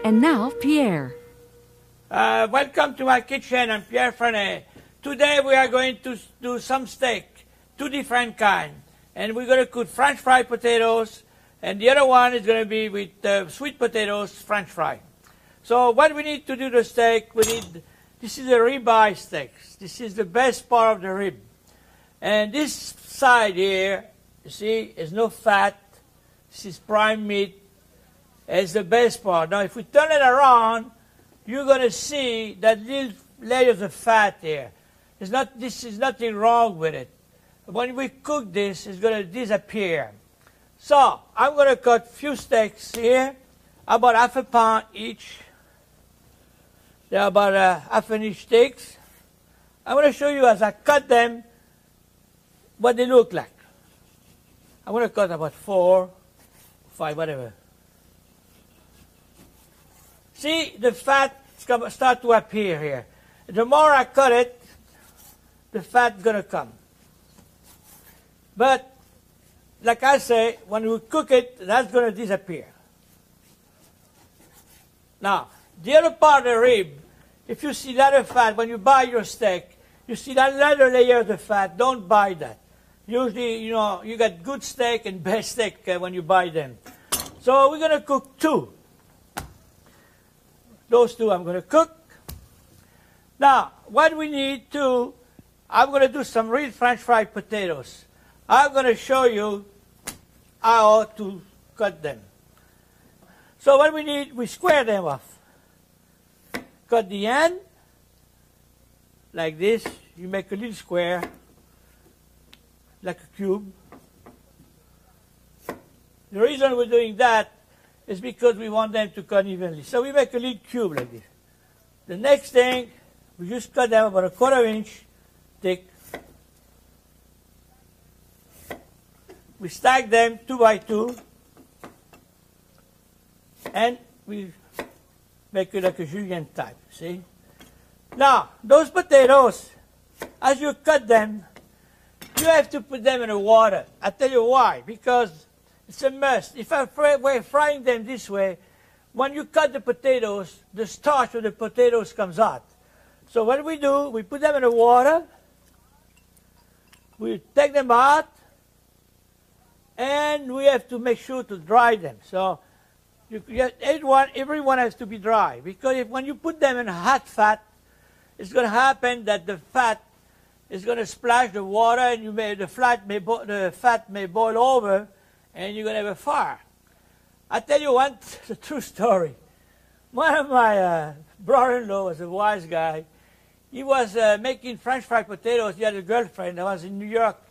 And now, Pierre. Welcome to my kitchen. I'm Pierre Franey. Today we are going to do some steak, two different kinds. And we're going to cook French fried potatoes, and the other one is going to be with sweet potatoes, French fry. So what we need to do the steak, this is a ribeye steak. This is the best part of the rib. And this side here, you see, is no fat. This is prime meat. It's the best part. Now, if we turn it around, you're going to see that little layers of fat here. This is nothing wrong with it. When we cook this, it's going to disappear. So, I'm going to cut a few steaks here, about half a pound each. They're about half an inch steaks. I'm going to show you as I cut them what they look like. I'm going to cut about 4, 5, whatever. See, the fat start to appear here. The more I cut it, the fat's going to come. But, like I say, when we cook it, that's going to disappear. Now, the other part of the rib, if you see that fat, when you buy your steak, you see that other layer of the fat, don't buy that. Usually, you know, you get good steak and bad steak when you buy them. So we're going to cook 2. Those 2 I'm going to cook. Now, what we need to, I'm going to do some real French fried potatoes. I'm going to show you how to cut them. So what we need, we square them off. Cut the end, like this. You make a little square, like a cube. The reason we're doing that is because we want them to cut evenly. So we make a little cube like this. The next thing, we just cut them about 1/4 inch thick. We stack them 2 by 2, and we make it like a julienne type, see? Now, those potatoes, as you cut them, you have to put them in the water. I'll tell you why. Because it's a must. If we're frying them this way, when you cut the potatoes, the starch of the potatoes comes out. So what we do, we put them in the water, we take them out, and we have to make sure to dry them. So everyone has to be dry, because when you put them in hot fat, it's going to happen that the fat is going to splash the water, and the fat may boil over, and you're going to have a fire. I tell you one the true story. One of my brother-in-law was a wise guy. He was making French fried potatoes. He had a girlfriend that was in New York,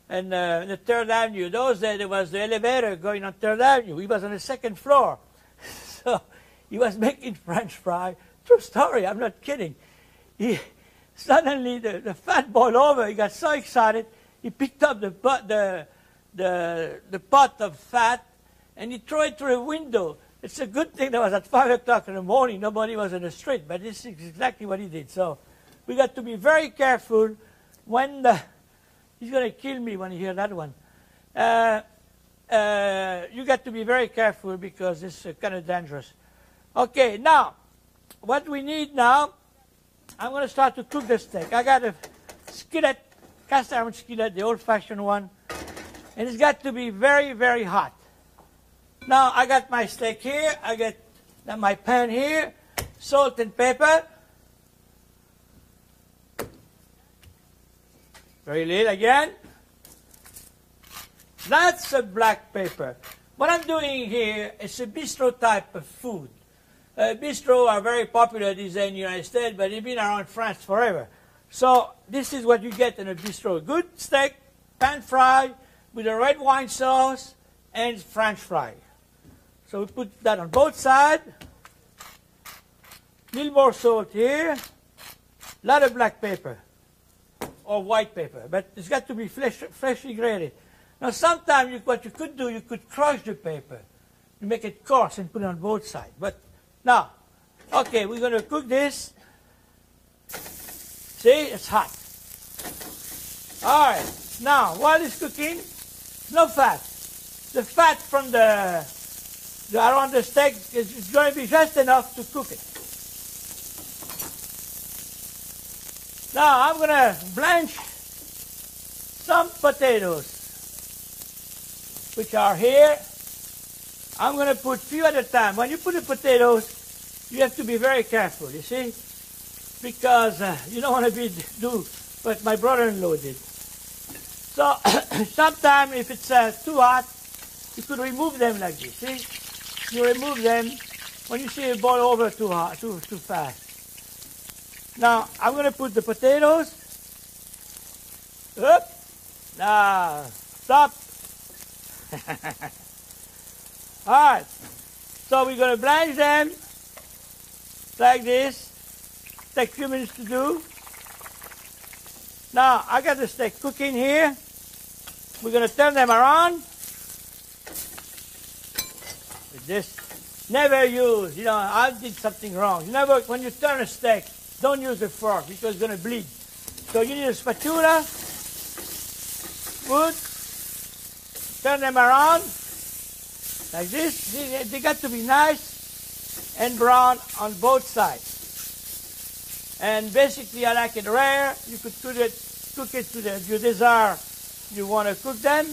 and the 3rd Avenue. Those days there was the elevator going on 3rd Avenue. He was on the 2nd floor. So he was making French fry. True story, I'm not kidding. Suddenly the fat boiled over. He got so excited, he picked up the pot of fat, and he threw it through a window. It's a good thing that was at 5 o'clock in the morning. Nobody was in the street, but this is exactly what he did. So we got to be very careful when he's going to kill me when he hears that one. You got to be very careful because it's kind of dangerous. Okay, now, what we need now, I'm going to start to cook the steak. I got a skillet, cast iron skillet, the old-fashioned one, and it's got to be very, very hot. Now, I got my steak here, I got my pan here, salt and pepper. Very little again. That's a black pepper. What I'm doing here is a bistro type of food. Bistro are very popular these days in the United States, but they've been around France forever. So this is what you get in a bistro. Good steak, pan fried, with a red wine sauce and French fry. So we put that on both sides. A little more salt here. A lot of black pepper or white pepper, but it's got to be freshly grated. Now sometimes what you could do, you could crush the pepper. You make it coarse and put it on both sides. But now, okay, we're going to cook this. See, it's hot. All right, now while it's cooking, no fat. The fat from around the steak is going to be just enough to cook it. Now I'm going to blanch some potatoes, which are here. I'm going to put few at a time. When you put the potatoes, you have to be very careful, you see, because you don't want to do what my brother-in-law did. So sometimes if it's too hot, you could remove them like this. See, you remove them when you see it boil over too hot, too fast. Now I'm going to put the potatoes. Up. Now stop. All right. So we're going to blanch them like this. Take a few minutes to do. Now I got the steak cooking here. We're going to turn them around. With this. Never use, I did something wrong. Never, when you turn a steak, don't use a fork because it's going to bleed. So you need a spatula. Good. Turn them around like this. They got to be nice and brown on both sides. And basically, I like it rare. You could cook it to your desire. You want to cook them.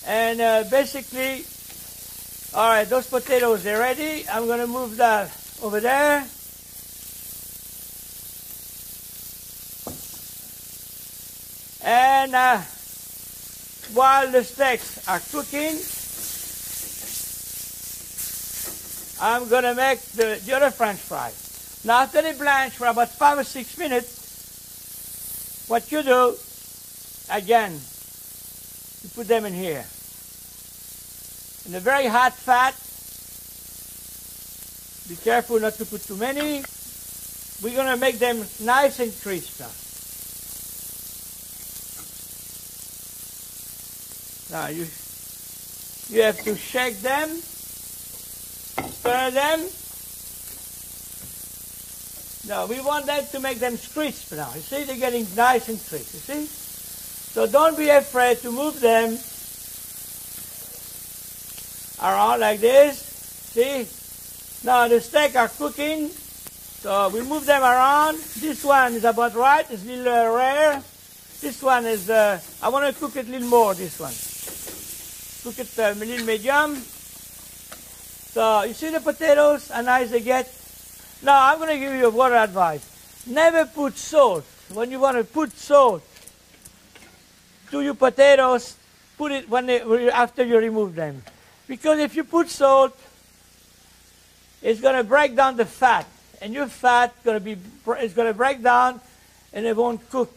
And basically, all right, those potatoes, they're ready. I'm going to move that over there. And while the steaks are cooking, I'm going to make the other French fries. Now, after they blanch for about 5 or 6 minutes, what you do, again, you put them in here. In a very hot fat. Be careful not to put too many. We're going to make them nice and crisp now. Now you have to shake them, stir them. Now we want that to make them crisp now. You see, they're getting nice and crisp, you see? So don't be afraid to move them around like this. See? Now the steak are cooking. So we move them around. This one is about right. It's a little rare. This one is, I want to cook it a little more, this one. Cook it a little medium. So you see the potatoes, how nice they get? Now I'm going to give you a word of advice. Never put salt. When you want to put salt to your potatoes, put it after you remove them. Because if you put salt, it's going to break down the fat. And your fat is going to break down and it won't cook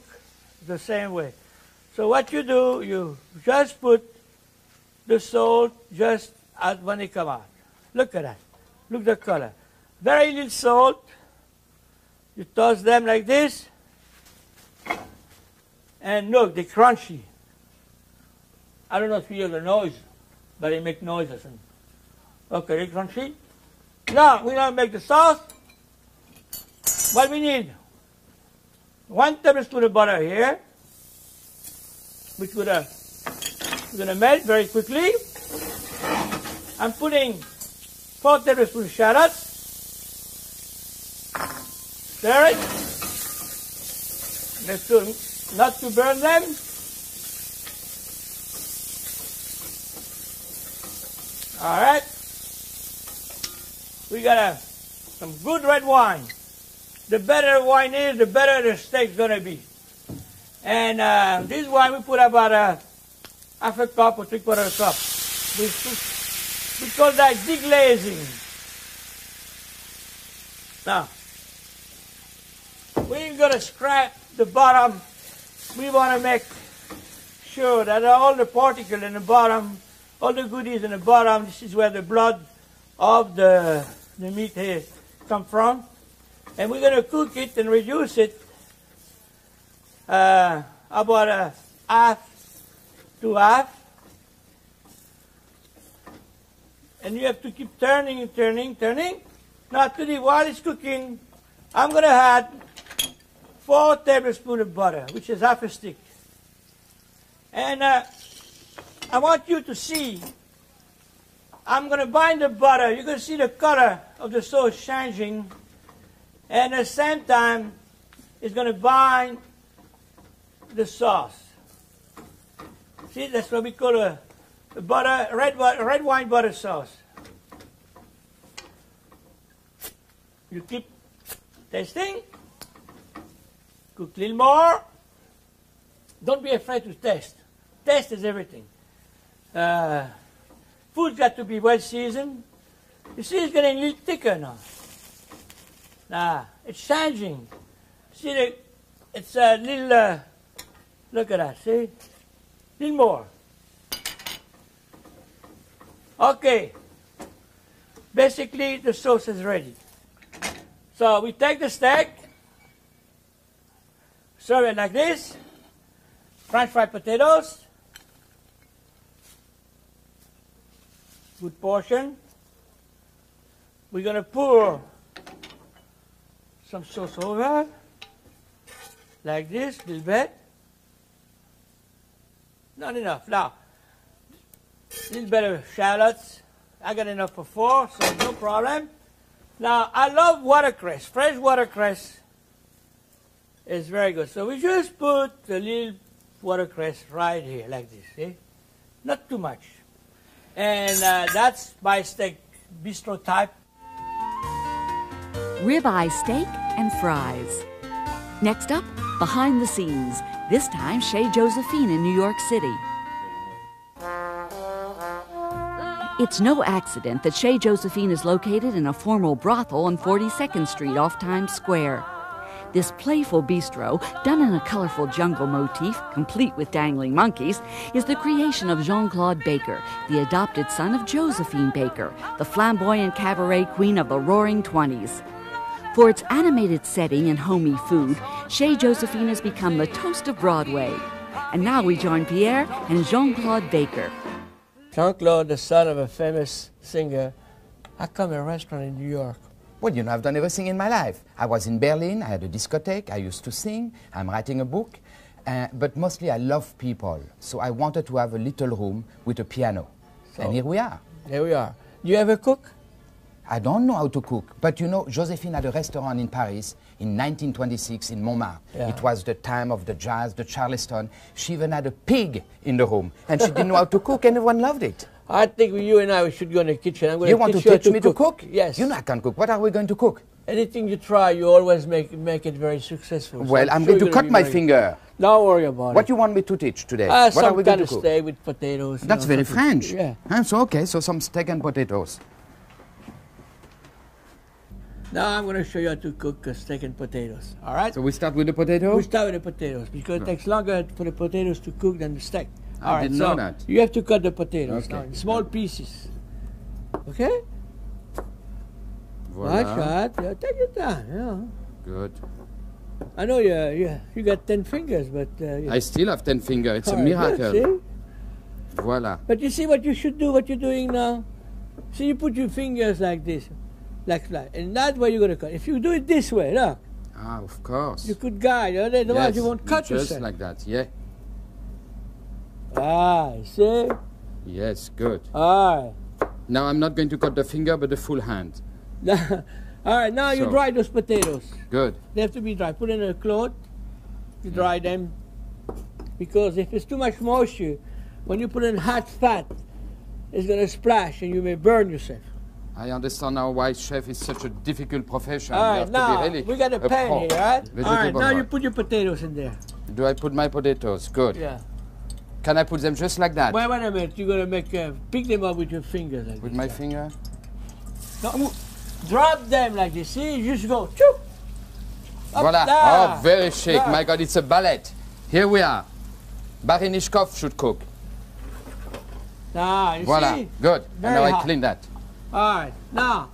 the same way. So what you do, you just put the salt just when they come out. Look at that. Look at the color. Very little salt. You toss them like this. And look, they're crunchy. I don't know if you hear the noise, but they make noises. Okay, they're crunchy. Now, we're going to make the sauce. What we need, 1 tablespoon of butter here, which we're going to melt very quickly. I'm putting 4 tablespoons of shallots. Stir it. Make sure not to burn them. All right. We got some good red wine. The better wine is, the better the steak's going to be. And this wine we put about half a cup or 3/4 cup. We call that deglazing. Now, we're going to scrape the bottom. We want to make sure that all the particles in the bottom, all the goodies in the bottom, this is where the blood of the meat here come from. And we're going to cook it and reduce it about half to half. And you have to keep turning and turning, turning. Now, while it's cooking, I'm going to add 4 tablespoons of butter, which is half a stick. And I want you to see I'm going to bind the butter. You're going to see the color of the sauce changing. And at the same time, it's going to bind the sauce. See, that's what we call a butter, red wine butter sauce. You keep tasting. Cook a little more. Don't be afraid to taste. Taste is everything. Food's got to be well seasoned. You see, it's getting a little thicker now. Now, it's changing. See, it's a little, look at that, see? A little more. Okay. Basically, the sauce is ready. So we take the steak, serve it like this, French fried potatoes, good portion. We're going to pour some sauce over, like this, a little bit. Not enough. Now, a little bit of shallots. I got enough for 4, so no problem. Now, I love watercress. Fresh watercress is very good. So we just put a little watercress right here, like this, see? Not too much. And that's my steak bistro type. Ribeye steak and fries. Next up, behind the scenes. This time, Chez Josephine in New York City. It's no accident that Chez Josephine is located in a formal brothel on 42nd Street off Times Square. This playful bistro, done in a colorful jungle motif, complete with dangling monkeys, is the creation of Jean-Claude Baker, the adopted son of Josephine Baker, the flamboyant cabaret queen of the Roaring '20s. For its animated setting and homey food, Chez Josephine has become the toast of Broadway. And now we join Pierre and Jean-Claude Baker. Jean-Claude, the son of a famous singer, how come a restaurant in New York? Well, you know, I've done everything in my life. I was in Berlin, I had a discotheque, I used to sing, I'm writing a book, but mostly I love people. So I wanted to have a little room with a piano. So, and here we are. Here we are. Do you ever cook? I don't know how to cook, but you know, Josephine had a restaurant in Paris in 1926 in Montmartre. Yeah. It was the time of the jazz, the Charleston. She even had a pig in the room, and she didn't know how to cook, and everyone loved it. I think you and I should go in the kitchen. I'm going you want to teach me to cook? Yes. You know I can cook. What are we going to cook? Anything you try, you always make it very successful. Well, so I'm going to cut my finger. Don't worry about it. What do you want me to teach today? What are we going to cook? Steak with potatoes. That's very French. Yeah. So okay, so some steak and potatoes. Now I'm going to show you how to cook steak and potatoes. All right? So we start with the potatoes? We start with the potatoes because it takes longer for the potatoes to cook than the steak. I didn't know that. You have to cut the potatoes now in small pieces. Okay? Voilà. Right, yeah, take it down. Yeah. Good. I know you got 10 fingers, but... I still have 10 fingers. It's a right, miracle. good, Voilà. But you see what you should do, what you're doing now? See, you put your fingers like this. Like that. And that's where you're going to cut. If you do it this way, look. Ah, of course. You could guide. Otherwise you won't cut yourself. Just like that, yeah. Ah, see? Yes, good. All Now I'm not going to cut the finger, but the full hand. right. All right, now you dry those potatoes. Good. They have to be dry. Put in a cloth. You dry them. Because if it's too much moisture, when you put in hot fat, it's going to splash and you may burn yourself. I understand now why chef is such a difficult profession. All you right, have now to be really we got a pan here, right? All right, now you put your potatoes in there. Do I put my potatoes? Good. Yeah. Can I put them just like that? Wait a minute. You're going to make pick them up with your fingers like with this. my finger? No, drop them like this. See, you just go. Choop. Voila. There. Oh, very chic. There. My God, it's a ballet. Here we are. Barinishkov should cook. Now, you Voila. see? Good. Very and now hot. I clean that. All right. Now,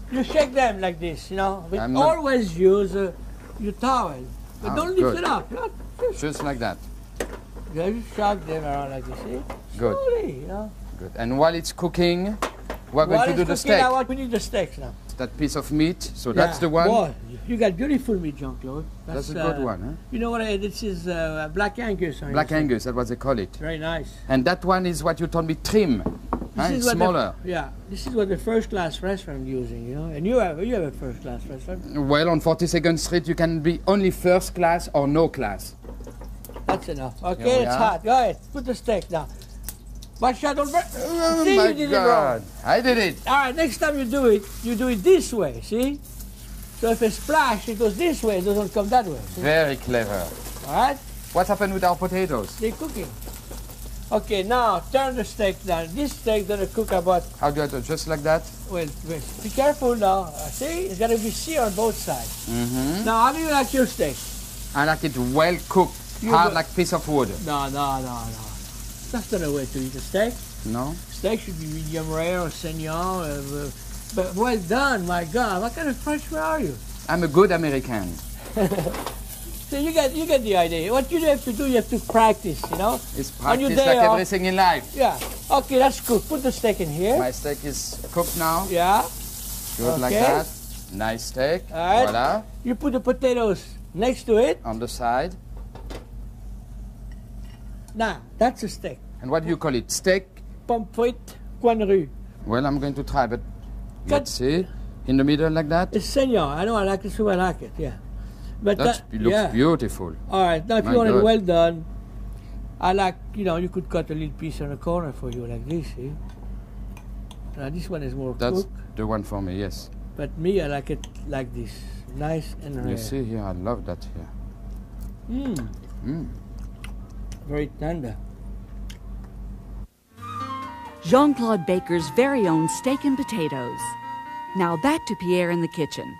you shake them like this, But I'm not- always use your towel. But don't lift good. it up. Look, Just like that. just shake them around like this, see? Good. Slowly, Good. And while it's cooking, we're going While to do it's the cooking, steak. we need the steaks now. That piece of meat. So that's the one. Boy, you got beautiful meat, Jean-Claude. That's a good one, huh? You know what? This is Black Angus. Black Angus, that was they call it. Very nice. And that one is what you told me, trim. It's smaller. This is what the first-class restaurant using, you know. And you have a first-class restaurant. Well, on 42nd Street, you can be only first class or no class. That's enough. Okay, it's hot. Go ahead. Put the steak down. Watch out, don't burn. Oh See, my you did God. it wrong. I did it. All right, next time you do it this way, see? So if it's splash, it goes this way, it doesn't come that way. See? Very clever. All right? What happened with our potatoes? They're cooking. Okay, now turn the steak down. This steak gonna cook about... How do I do it? Just like that? Well, be careful now. See? It's gotta be seared on both sides. Mm-hmm. Now, how do you like your steak? I like it well cooked. Hard like piece of wood. No. That's not a way to eat a steak. No? Steak should be medium rare or saignant. But well done, my God. What kind of Frenchman are you? I'm a good American. So you get the idea. What you have to do, you have to practice, you know? It's practice like everything in life. Yeah. Okay, that's cooked. Put the steak in here. My steak is cooked now. Yeah. Good like that. Nice steak. All right. Voila. You put the potatoes next to it. On the side. Now, that's a steak. And what do you call it? Steak? Pommes frites, coin de rue. Well, I'm going to try, but let's see. In the middle like that? It's saignant. I know I like it, so I like it, yeah. But that looks beautiful. All right, now if you want it well done, I like, you know, you could cut a little piece on the corner for you like this, see? Now this one is more That's cooked. the one for me, yes. But me, I like it like this, nice and rare. You see here, I love that here. Very tender. Jean-Claude Baker's very own steak and potatoes. Now back to Pierre in the kitchen.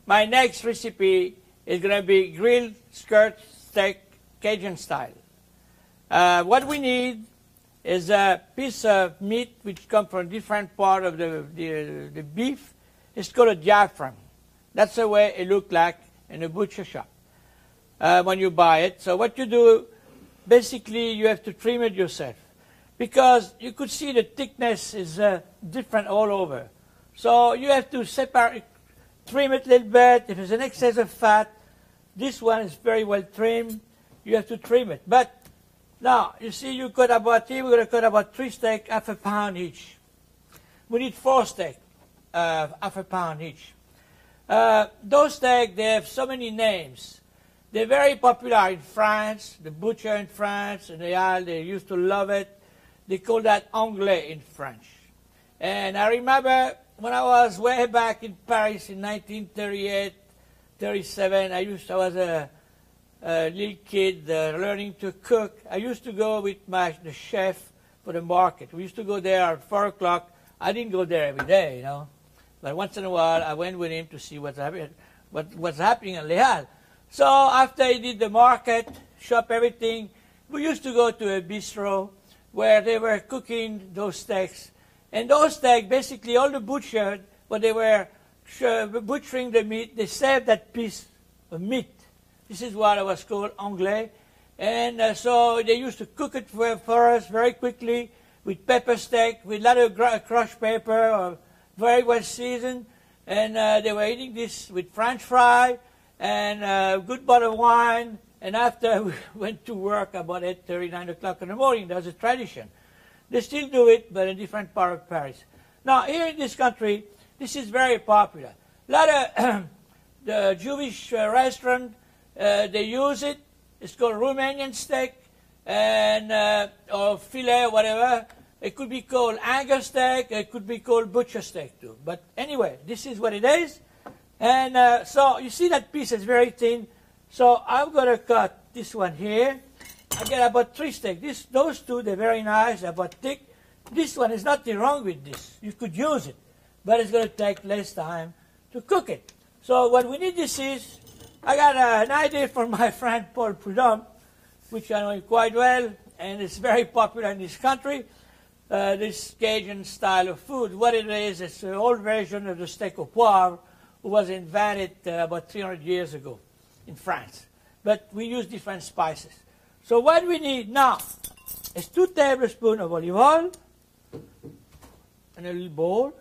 My next recipe is going to be grilled skirt steak Cajun style. What we need is a piece of meat which comes from a different part of the beef. It's called a diaphragm. That's the way it looks like in a butcher shop when you buy it. So what you do, basically you have to trim it yourself, because you could see the thickness is different all over. So you have to separate, trim it a little bit. If there's an excess of fat, this one is very well trimmed. You have to trim it. But now, you see, you cut about here, we're going to cut about 3 steaks, half a pound each. We need 4 steaks, half a pound each. Those steaks, they have so many names. They're very popular in France, the butcher in France, and they used to love it. They call that anglais in French. And I remember when I was way back in Paris in 1938, 37, I was a little kid learning to cook. I used to go with the chef for the market. We used to go there at 4 o'clock. I didn't go there every day, you know. But once in a while, I went with him to see what's happening in Les Halles. So after he did the market, shop everything, we used to go to a bistro where they were cooking those steaks. And those steaks, basically all the butchers, when they were butchering the meat, they saved that piece of meat. This is what it was called anglais. And so they used to cook it for us very quickly with pepper steak, with a lot of crushed pepper, very well seasoned. And they were eating this with French fry and a good bottle of wine. And after we went to work about 8:30, 9 o'clock in the morning, that was a tradition. They still do it, but in a different part of Paris. Now, here in this country, this is very popular. A lot of the Jewish restaurants, they use it. It's called Romanian steak and or filet, whatever. It could be called Angus steak. It could be called butcher steak too. But anyway, this is what it is. And so you see that piece is very thin. So I'm going to cut this one here. I get about 3 steaks. Those two, they're very nice, they're about thick. This one is nothing wrong with this. You could use it, but it's going to take less time to cook it. So what we need this is, I got an idea from my friend Paul Prudhomme, which I know him quite well, and it's very popular in this country, this Cajun style of food. What it is, it's an old version of the steak au poivre, who was invented about 300 years ago in France. But we use different spices. So what we need now is 2 tablespoons of olive oil in a little bowl,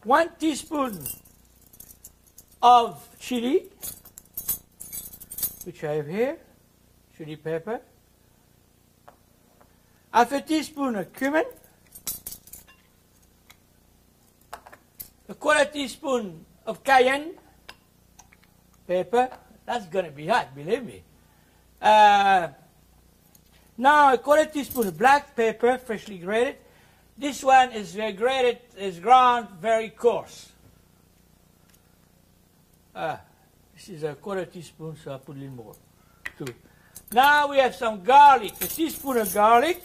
1 teaspoon of chili, which I have here, chili pepper, half a teaspoon of cumin, a quarter teaspoon of cayenne pepper. That's going to be hot, believe me. Now a quarter teaspoon of black pepper, freshly grated. This one is grated, is ground very coarse. This is a quarter teaspoon, so I'll put a little more too. Now we have some garlic, a teaspoon of garlic,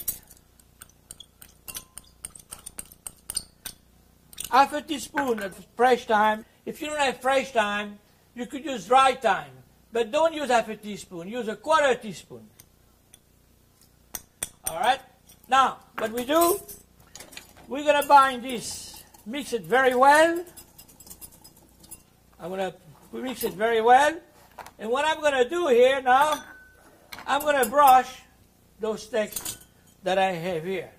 half a teaspoon of fresh thyme. If you don't have fresh thyme, you could use dry thyme, but don't use half a teaspoon, use a quarter teaspoon. All right? Now, what we do, we're going to bind this, mix it very well. I'm going to mix it very well. And what I'm going to do here now, I'm going to brush those steaks that I have here.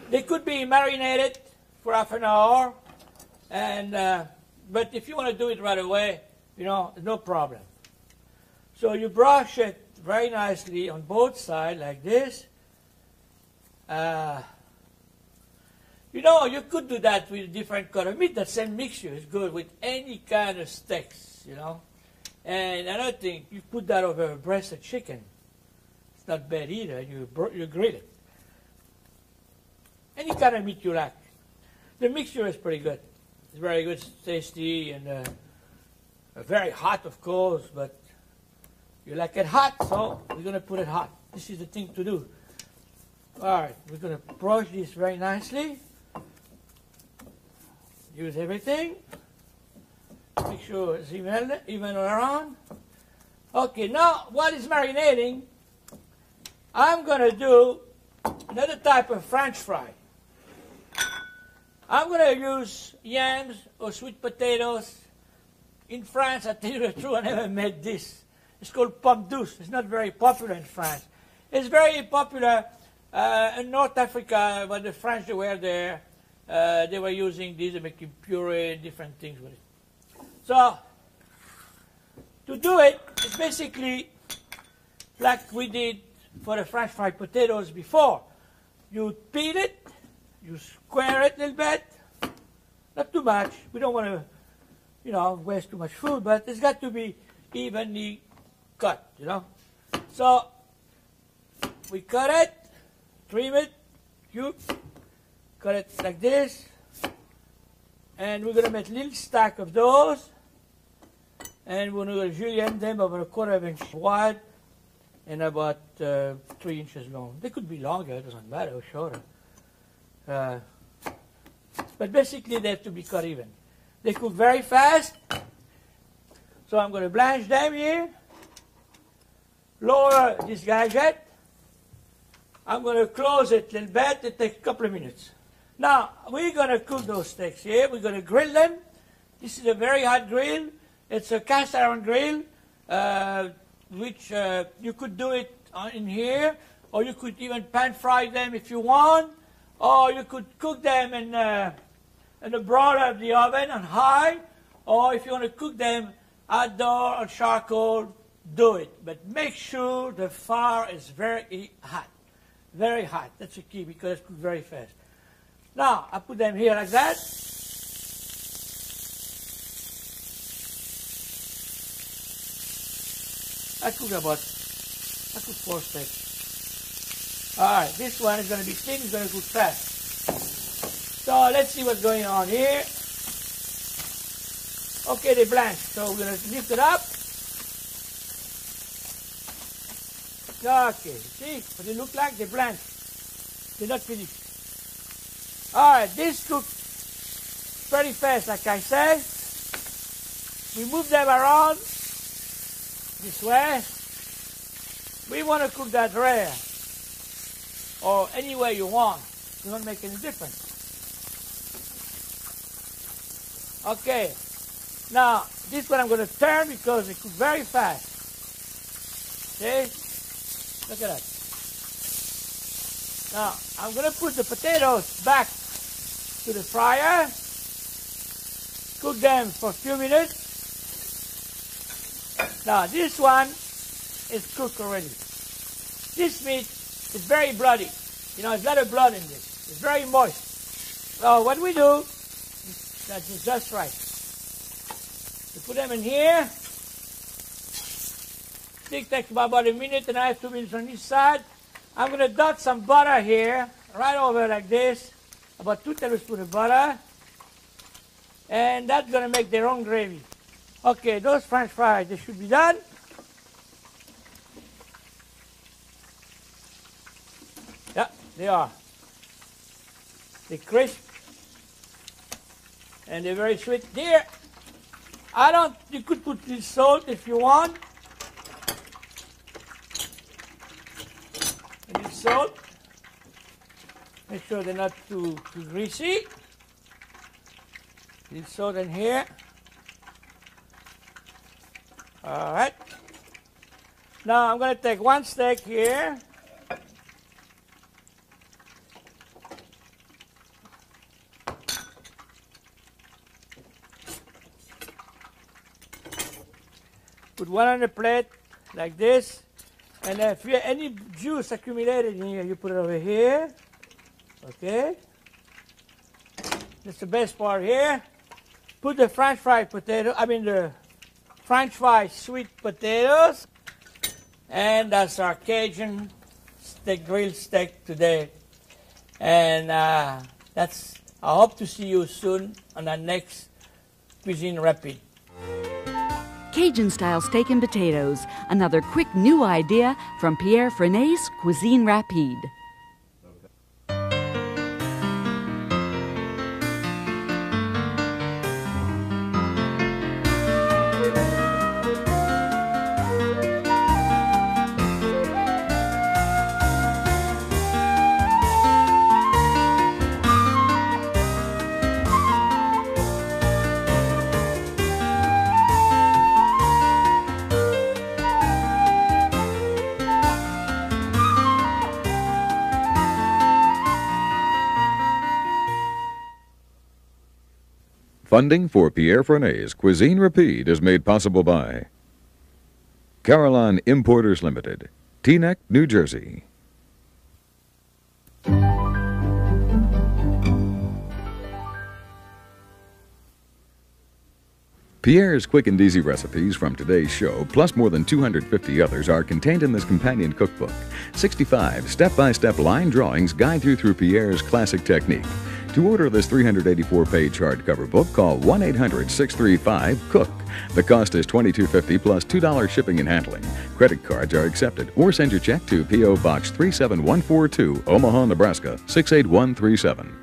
They could be marinated for half an hour, and but if you want to do it right away, you know, no problem. So you brush it very nicely on both sides like this. You know, you could do that with different kind of meat. That same mixture is good with any kind of steaks, you know. And another thing, you put that over a breast of chicken. It's not bad either. You grill it. Any kind of meat you like. The mixture is pretty good. It's very good, it's tasty, and very hot, of course, but you like it hot, so we're going to put it hot. This is the thing to do. All right, we're going to brush this very nicely. Use everything. Make sure it's even around. Okay, now while it's marinating, I'm going to do another type of French fry. I'm going to use yams or sweet potatoes. In France, I tell you the truth, I never made this. It's called pomme douce. It's not very popular in France. It's very popular in North Africa, when the French were there. They were using these, making puree, different things with it. So, to do it, it's basically like we did for the French fried potatoes before. You peel it, you square it a little bit, not too much. We don't want to, you know, waste too much food, but it's got to be evenly cut, you know. So, we cut it, trim it, cube, cut it like this, and we're going to make a little stack of those, and we're going to julienne them about a quarter of an inch wide and about 3 inches long. They could be longer, it doesn't matter, or shorter. But basically they have to be cut even. They cook very fast, so I'm going to blanch them here, lower this gadget. I'm going to close it a little bit. It takes a couple of minutes. Now, we're going to cook those steaks here. We're going to grill them. This is a very hot grill. It's a cast iron grill, which you could do it in here, or you could even pan fry them if you want, or you could cook them in the broiler of the oven on high, or if you want to cook them outdoor on charcoal, do it. But make sure the fire is very hot. Very hot. That's the key, because it's cooked very fast. Now, I put them here like that. I cook 4 steaks. All right, this one is going to be thin, it's going to cook fast. So let's see what's going on here. Okay, they blanched, so we're going to lift it up. Okay, see what they look like? They blanched. They're not finished. All right, this cooked pretty fast, like I said. We move them around this way. We want to cook that rare, or any way you want. It doesn't make any difference. Okay, now this one I'm going to turn because it cooks very fast. See? Look at that. Now, I'm going to put the potatoes back to the fryer. Cook them for a few minutes. Now, this one is cooked already. This meat is very bloody. You know, there's a lot of blood in this. It's very moist. So what we do, That's just right. You put them in here. It takes about a minute and a half, 2 minutes on each side. I'm going to dot some butter here, right over like this, about 2 tablespoons of butter. And that's going to make their own gravy. Okay, those French fries, they should be done. Yeah, they are. They're crisp. And they're very sweet. There, you could put this salt if you want. And this salt. Make sure they're not too greasy. This salt in here. All right. Now I'm going to take one steak here. Put one on the plate like this. And if you have any juice accumulated in here, you put it over here. Okay. That's the best part here. Put the French fried potato, the French fried sweet potatoes. And that's our Cajun steak, grilled steak today. And I hope to see you soon on our next Cuisine Rapide. Cajun-style steak and potatoes, another quick new idea from Pierre Franey's Cuisine Rapide. Funding for Pierre Franey's Cuisine Rapide is made possible by Carillon Importers Limited, Teaneck, New Jersey. Pierre's quick and easy recipes from today's show, plus more than 250 others, are contained in this companion cookbook. 65 step-by-step line drawings guide you through Pierre's classic technique. To order this 384-page hardcover book, call 1-800-635-COOK. The cost is $22.50 plus $2 shipping and handling. Credit cards are accepted, or send your check to P.O. Box 37142, Omaha, Nebraska 68137.